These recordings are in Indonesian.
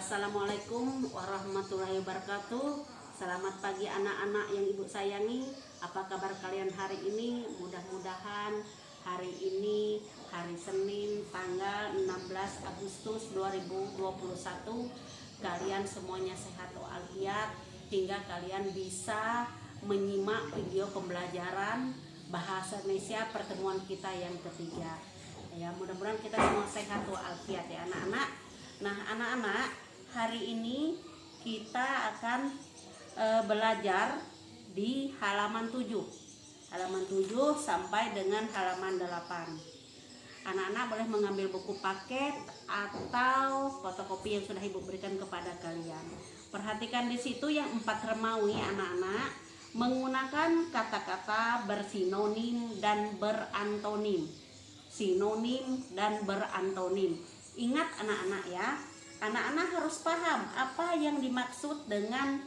Assalamualaikum warahmatullahi wabarakatuh. Selamat pagi anak-anak yang ibu sayangi. Apa kabar kalian hari ini? Mudah-mudahan hari ini hari Senin tanggal 16 Agustus 2021 kalian semuanya sehat walafiat hingga kalian bisa menyimak video pembelajaran bahasa Indonesia pertemuan kita yang ketiga. Ya, mudah-mudahan kita semua sehat walafiat ya anak-anak. Nah, anak-anak, hari ini kita akan belajar di halaman 7. Halaman 7 sampai dengan halaman 8. Anak-anak boleh mengambil buku paket atau fotokopi yang sudah Ibu berikan kepada kalian. Perhatikan di situ yang 4 remawi anak-anak menggunakan kata-kata bersinonim dan berantonim. Sinonim dan berantonim. Ingat anak-anak ya, anak-anak harus paham apa yang dimaksud dengan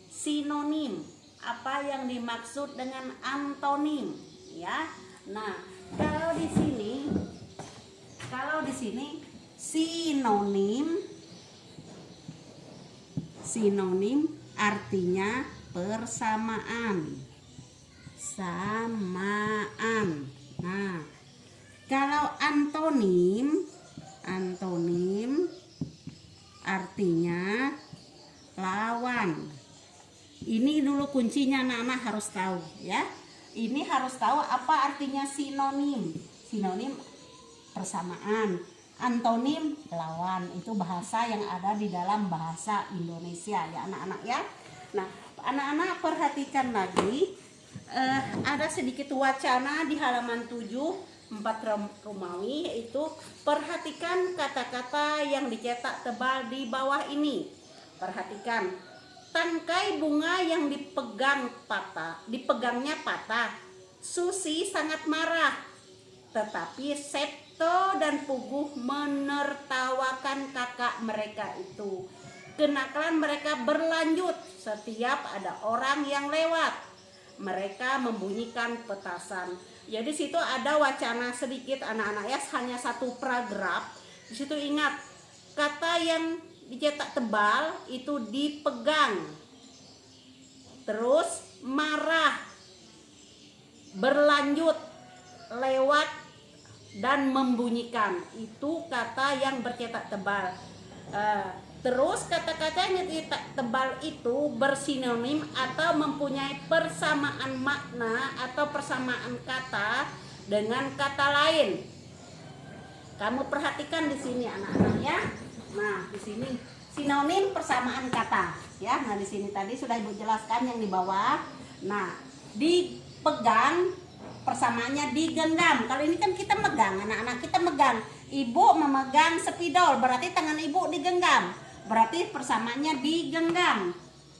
sinonim, apa yang dimaksud dengan antonim ya. Nah, kalau di sini sinonim artinya persamaan. Samaan. Nah, kalau antonim artinya lawan. Ini dulu kuncinya anak-anak harus tahu ya. Ini harus tahu apa artinya sinonim. Sinonim persamaan, antonim lawan. Itu bahasa yang ada di dalam bahasa Indonesia ya anak-anak ya. Nah, anak-anak perhatikan lagi ada sedikit wacana di halaman 7 4 Romawi, yaitu perhatikan kata-kata yang dicetak tebal di bawah ini. Perhatikan, tangkai bunga yang dipegangnya patah. Susi sangat marah, tetapi Septo dan Puguh menertawakan kakak mereka itu. Kenakalan mereka berlanjut setiap ada orang yang lewat. Mereka membunyikan petasan. Jadi situ ada wacana sedikit anak-anak ya, hanya satu paragraf. Di situ ingat kata yang dicetak tebal itu dipegang, terus marah, berlanjut, lewat, dan membunyikan. Itu kata yang bercetak tebal. Terus kata-kata yang dicetak tebal itu bersinonim atau mempunyai persamaan makna atau persamaan kata dengan kata lain. Kamu perhatikan di sini anak-anak ya. Nah, di sini sinonim persamaan kata ya. Nah, di sini tadi sudah Ibu jelaskan yang di bawah. Nah, dipegang persamaannya digenggam. Kalau ini kan kita megang, anak-anak kita megang. Ibu memegang spidol, berarti tangan Ibu digenggam. Berarti persamaannya digenggam.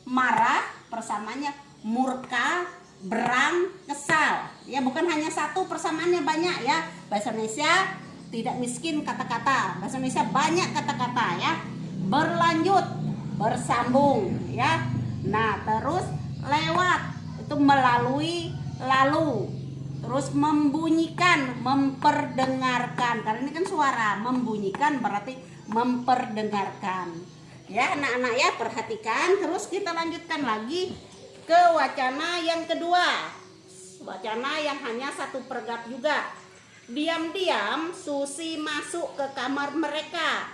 Marah persamaannya murka, berang, kesal. Ya, bukan hanya satu persamaannya, banyak ya. Bahasa Indonesia tidak miskin kata-kata. Bahasa Indonesia banyak kata-kata ya. Berlanjut, bersambung ya. Nah, terus lewat itu melalui, lalu. Terus membunyikan, memperdengarkan. Karena ini kan suara, membunyikan berarti memperdengarkan. Ya anak-anak ya, perhatikan. Terus kita lanjutkan lagi ke wacana yang kedua. Wacana yang hanya satu paragraf juga. Diam-diam Susi masuk ke kamar mereka.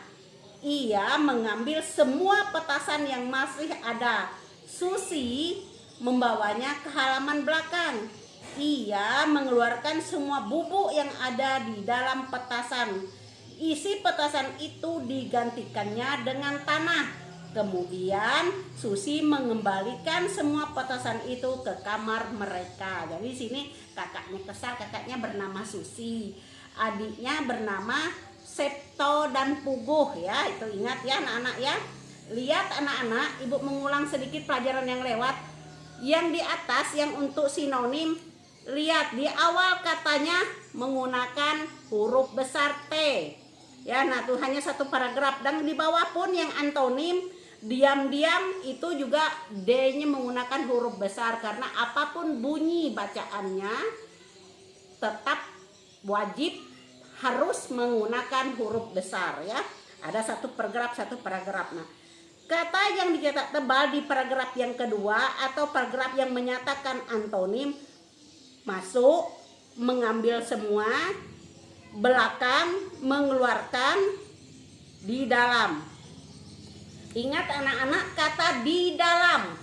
Ia mengambil semua petasan yang masih ada. Susi membawanya ke halaman belakang. Ia mengeluarkan semua bubuk yang ada di dalam petasan. Isi petasan itu digantikannya dengan tanah. Kemudian Susi mengembalikan semua petasan itu ke kamar mereka. Jadi di sini kakaknya kesal, kakaknya bernama Susi, adiknya bernama Septo dan Puguh ya. Itu ingat ya anak-anak ya. Lihat anak-anak, Ibu mengulang sedikit pelajaran yang lewat. Yang di atas yang untuk sinonim, lihat di awal katanya menggunakan huruf besar T. Ya, nah tuh hanya satu paragraf. Dan di bawah pun yang antonim, diam-diam itu juga D-nya menggunakan huruf besar. Karena apapun bunyi bacaannya tetap wajib harus menggunakan huruf besar ya. Ada satu paragraf. Nah, kata yang dicetak tebal di paragraf yang kedua atau paragraf yang menyatakan antonim masuk, mengambil semua, belakang, mengeluarkan, di dalam. Ingat anak-anak, kata di dalam.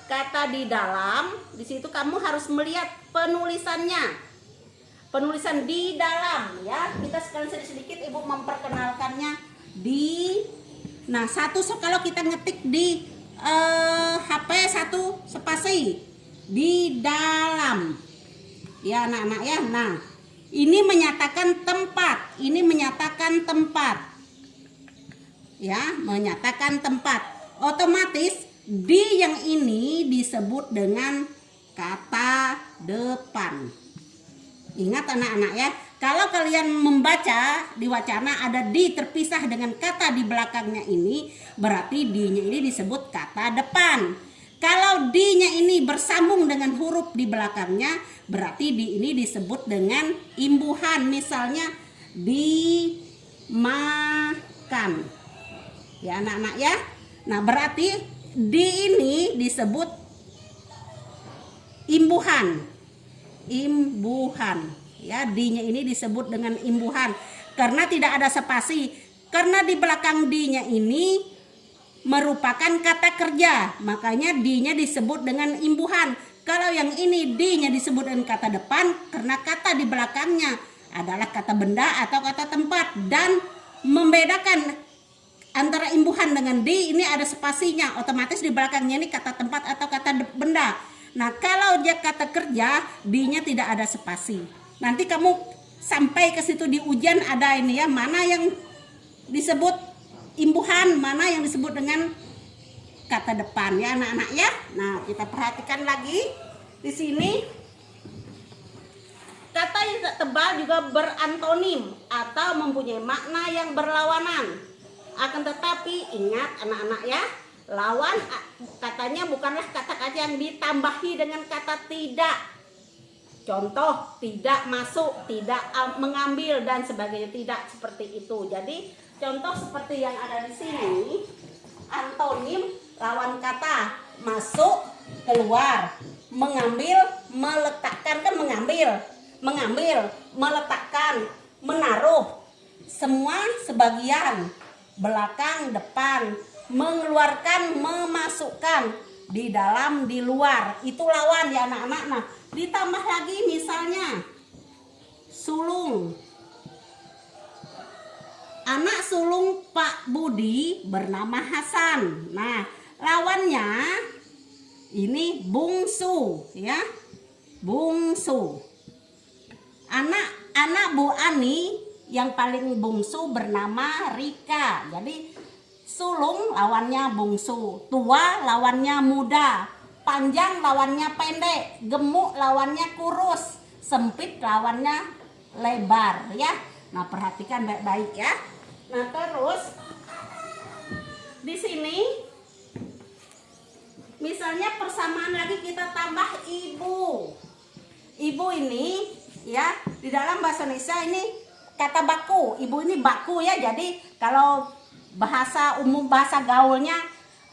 Kata di dalam, di situ kamu harus melihat penulisannya. Penulisan di dalam ya. Kita sekalian sedikit Ibu memperkenalkannya nah, kalau kita ngetik di HP satu spasi di dalam. Ya anak-anak ya. Nah, ini menyatakan tempat. Ya, menyatakan tempat. Otomatis di yang ini disebut dengan kata depan. Ingat anak-anak ya, kalau kalian membaca di wacana ada di terpisah dengan kata di belakangnya ini, berarti di-nya ini disebut kata depan. Kalau di-nya ini bersambung dengan huruf di belakangnya, berarti di ini disebut dengan imbuhan. Misalnya dimakan. Ya anak-anak ya. Nah, berarti di ini disebut imbuhan. Ya, di-nya ini disebut dengan imbuhan karena tidak ada spasi. Karena di belakang di-nya ini merupakan kata kerja, makanya di-nya disebut dengan imbuhan. Kalau yang ini di-nya disebut dengan kata depan karena kata di belakangnya adalah kata benda atau kata tempat. Dan membedakan antara imbuhan dengan di ini ada spasinya, otomatis di belakangnya ini kata tempat atau kata benda. Nah, kalau dia kata kerja, di-nya tidak ada spasi. Nanti kamu sampai ke situ di ujian ada ini ya, mana yang disebut imbuhan, mana yang disebut dengan kata depan ya anak-anak ya. Nah, kita perhatikan lagi di sini. Kata yang tebal juga berantonim atau mempunyai makna yang berlawanan. Akan tetapi ingat anak-anak ya, lawan katanya bukanlah kata-kata yang ditambahi dengan kata tidak. Contoh, tidak masuk, tidak mengambil dan sebagainya, tidak seperti itu. Jadi contoh seperti yang ada di sini, antonim lawan kata masuk, keluar, mengambil, meletakkan, kan mengambil, meletakkan, menaruh, semua sebagian, belakang, depan, mengeluarkan, memasukkan, di dalam, di luar, itu lawan ya anak-anak. Nah, ditambah lagi misalnya sulung. Anak sulung Pak Budi bernama Hasan. Nah, lawannya ini bungsu ya, bungsu. Anak Bu Ani yang paling bungsu bernama Rika. Jadi sulung lawannya bungsu, tua lawannya muda, panjang lawannya pendek, gemuk lawannya kurus, sempit lawannya lebar ya. Nah, perhatikan baik-baik ya. Nah, terus di sini misalnya persamaan lagi kita tambah ibu. Ibu ini ya, di dalam bahasa Indonesia ini kata baku. Ibu ini baku ya. Jadi kalau bahasa umum, bahasa gaulnya,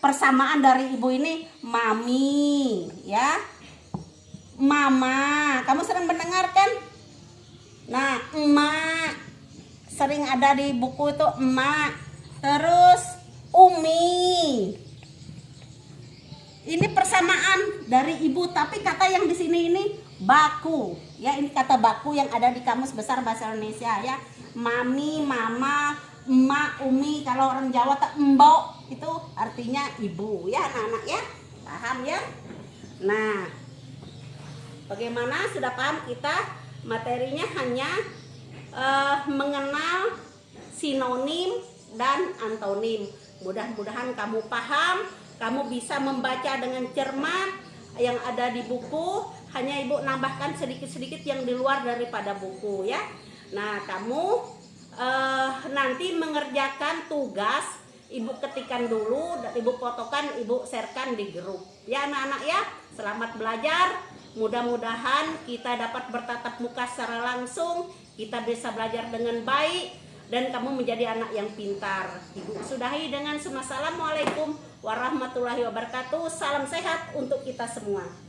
persamaan dari ibu ini mami ya, mama. Kamu sering mendengarkan? Nah, emak sering ada di buku itu, emak. Terus umi. Ini persamaan dari ibu, tapi kata yang di sini ini baku ya. Ini kata baku yang ada di Kamus Besar Bahasa Indonesia ya. Mami, mama, emak, umi. Kalau orang Jawa tak embok, itu artinya ibu ya anak-anak ya. Paham ya? Nah, bagaimana, sudah paham kita? Materinya hanya mengenal sinonim dan antonim. Mudah-mudahan kamu paham, kamu bisa membaca dengan cermat yang ada di buku. Hanya Ibu nambahkan sedikit-sedikit yang di luar daripada buku ya. Nah, kamu nanti mengerjakan tugas, Ibu ketikkan dulu dan Ibu fotokan, Ibu sharekan di grup ya anak-anak ya. Selamat belajar. Mudah-mudahan kita dapat bertatap muka secara langsung, kita bisa belajar dengan baik. dan kamu menjadi anak yang pintar. Ibu sudahi dengan assalamualaikum warahmatullahi wabarakatuh. Salam sehat untuk kita semua.